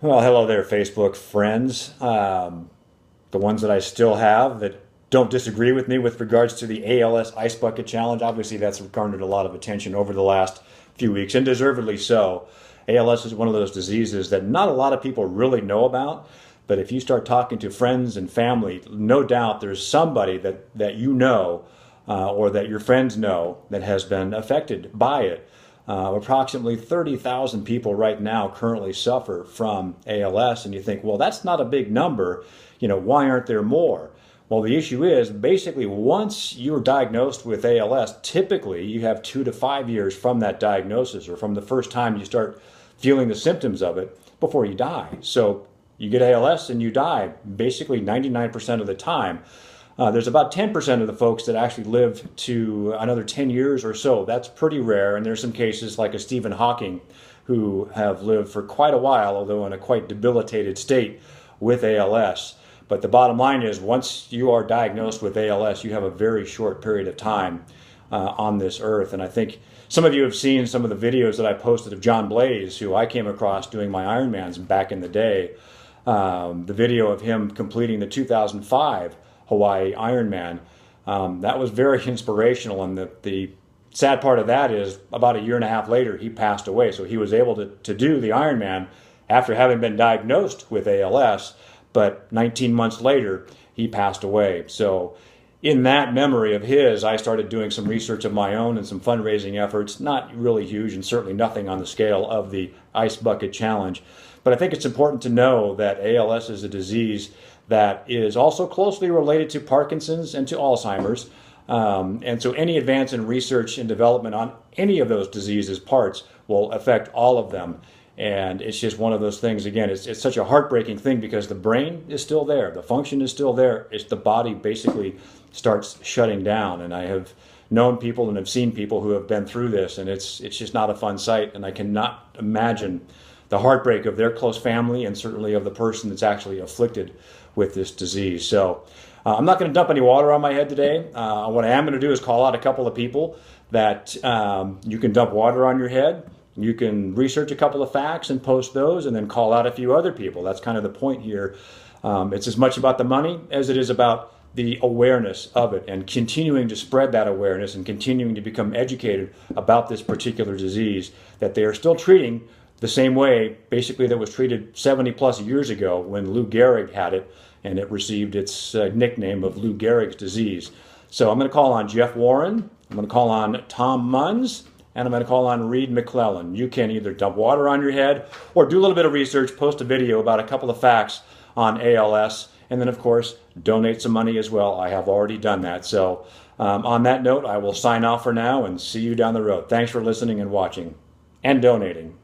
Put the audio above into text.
Well, hello there, Facebook friends. The ones that I still have that don't disagree with me with regards to the ALS Ice Bucket Challenge. Obviously, that's garnered a lot of attention over the last few weeks, and deservedly so. ALS is one of those diseases that not a lot of people really know about. But if you start talking to friends and family, no doubt there's somebody that you know or that your friends know that has been affected by it. Approximately 30,000 people right now currently suffer from ALS, and you think, well, that's not a big number. Why aren't there more? Well, the issue is basically once you're diagnosed with ALS, typically you have 2 to 5 years from that diagnosis or from the first time you start feeling the symptoms of it before you die. So you get ALS and you die basically 99% of the time. There's about 10% of the folks that actually live to another 10 years or so. That's pretty rare, and there's some cases like a Stephen Hawking who have lived for quite a while, although in a quite debilitated state with ALS. But the bottom line is once you are diagnosed with ALS, you have a very short period of time on this earth. And I think some of you have seen some of the videos that I posted of John Blaze, who I came across doing my Ironmans back in the day. The video of him completing the 2005 Hawaii Ironman. That was very inspirational, and the sad part of that is about a year and a half later he passed away. So he was able to do the Ironman after having been diagnosed with ALS, but 19 months later he passed away. So in that memory of his, I started doing some research of my own and some fundraising efforts, not really huge and certainly nothing on the scale of the Ice Bucket Challenge. But I think it's important to know that ALS is a disease that is also closely related to Parkinson's and to Alzheimer's. And so any advance in research and development on any of those diseases parts will affect all of them. And it's just one of those things, again, it's such a heartbreaking thing because the brain is still there, the function is still there, it's the body basically starts shutting down. And I have known people and have seen people who have been through this, and it's just not a fun sight, and I cannot imagine the heartbreak of their close family and certainly of the person that's actually afflicted with this disease. So I'm not going to dump any water on my head today. What I am going to do is call out a couple of people that you can dump water on your head. You can research a couple of facts and post those, and then call out a few other people. That's kind of the point here. It's as much about the money as it is about the awareness of it and continuing to spread that awareness and continuing to become educated about this particular disease that they are still treating the same way basically that was treated 70 plus years ago when Lou Gehrig had it, and it received its nickname of Lou Gehrig's disease. So I'm going to call on Jeff Warren, I'm going to call on Tom Munns, and I'm going to call on Reed McClellan. You can either dump water on your head or do a little bit of research, post a video about a couple of facts on ALS, and then of course donate some money as well. I have already done that. So on that note, I will sign off for now and see you down the road. Thanks for listening and watching and donating.